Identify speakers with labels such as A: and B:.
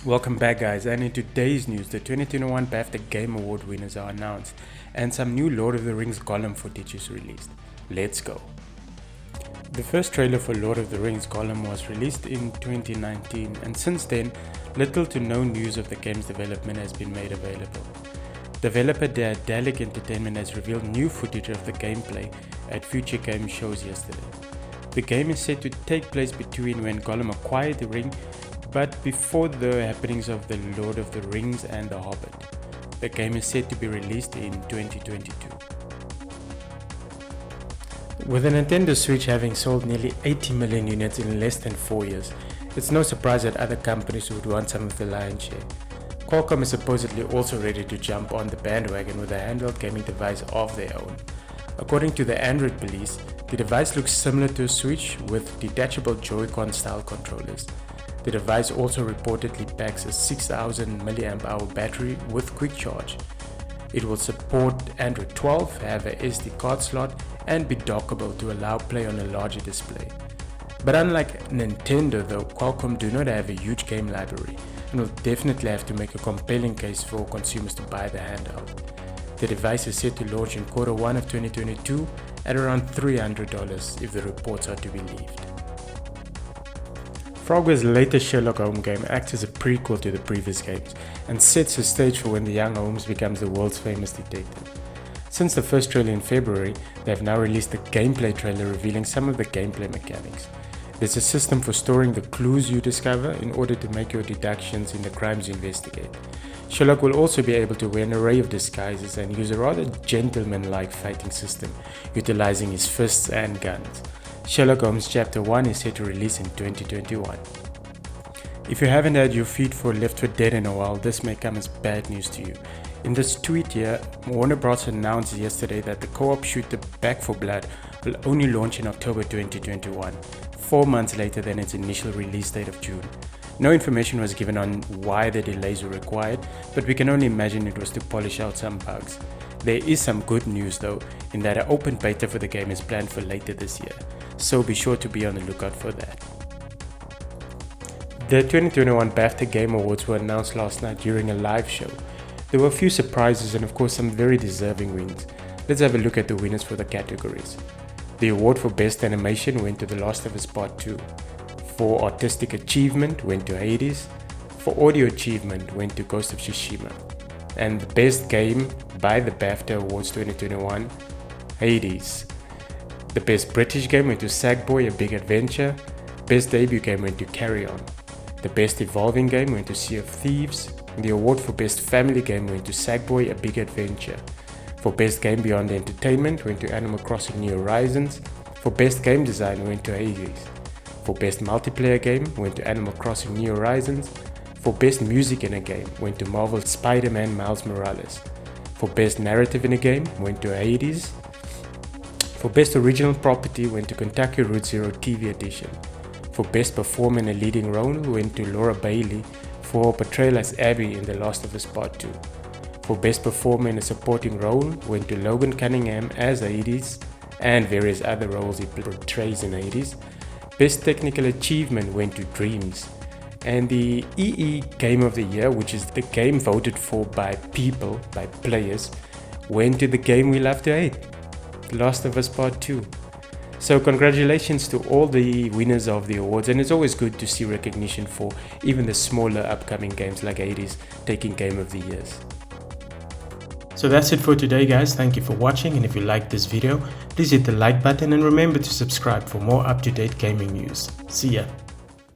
A: Welcome back guys, and in today's news, the 2021 BAFTA Game Award winners are announced and some new Lord of the Rings Golem footage is released. Let's go. The first trailer for Lord of the Rings Golem was released in 2019, and since then, little to no news of the game's development has been made available. Developer Daedalic Entertainment has revealed new footage of the gameplay at future game shows yesterday. The game is said to take place between when Gollum acquired the ring but before the happenings of The Lord of the Rings and The Hobbit. The game is said to be released in 2022. With the Nintendo Switch having sold nearly 80 million units in less than 4 years, it's no surprise that other companies would want some of the lion's share. Qualcomm is supposedly also ready to jump on the bandwagon with a handheld gaming device of their own. According to the Android police, the device looks similar to a Switch with detachable Joy-Con style controllers. The device also reportedly packs a 6000 mAh battery with quick charge. It will support Android 12, have a SD card slot, and be dockable to allow play on a larger display. But unlike Nintendo though, Qualcomm do not have a huge game library and will definitely have to make a compelling case for consumers to buy the handheld. The device is set to launch in Q1 of 2022 at around $300 if the reports are to be believed. Frogware's latest Sherlock Holmes game acts as a prequel to the previous games and sets the stage for when the young Holmes becomes the world's famous detective. Since the first trailer in February, they have now released a gameplay trailer revealing some of the gameplay mechanics. There's a system for storing the clues you discover in order to make your deductions in the crimes you investigate. Sherlock will also be able to wear an array of disguises and use a rather gentleman-like fighting system, utilizing his fists and guns. Sherlock Holmes Chapter 1 is set to release in 2021. If you haven't had your feet for Left 4 Dead in a while, this may come as bad news to you. In this tweet here, Warner Bros. Announced yesterday that the co-op shooter Back 4 Blood will only launch in October 2021, 4 months later than its initial release date of June. No information was given on why the delays were required, but we can only imagine it was to polish out some bugs. There is some good news though, in that an open beta for the game is planned for later this year, so be sure to be on the lookout for that. The 2021 BAFTA Game Awards were announced last night during a live show. There were a few surprises and of course some very deserving wins. Let's have a look at the winners for the categories. The award for Best Animation went to The Last of Us Part 2. For Artistic Achievement went to Hades. For Audio Achievement went to Ghost of Tsushima. And the Best Game by the BAFTA Awards 2021, Hades. The Best British Game went to Sackboy: A Big Adventure. Best Debut Game went to Carry On. The Best Evolving Game went to Sea of Thieves. The award for Best Family Game went to Sackboy: A Big Adventure. For Best Game Beyond Entertainment went to Animal Crossing New Horizons. For Best Game Design went to Hades. For Best Multiplayer Game went to Animal Crossing New Horizons. For Best Music in a Game went to Marvel's Spider-Man Miles Morales. For Best Narrative in a Game went to Hades. For Best Original Property went to Kentucky Route Zero TV Edition. For Best Performer in a Leading Role went to Laura Bailey for her portrayal as Abby in The Last of Us Part 2. For Best Performer in a Supporting Role went to Logan Cunningham as Hades and various other roles he portrays in Hades. Best Technical Achievement went to Dreams. And the EE Game of the Year, which is the game voted for by people, by players, went to the game we love to hate, The Last of Us Part 2. So congratulations to all the winners of the awards, and it's always good to see recognition for even the smaller upcoming games like Hades taking Game of the Years. So that's it for today guys, thank you for watching, and if you liked this video, please hit the like button and remember to subscribe for more up-to-date gaming news. See ya!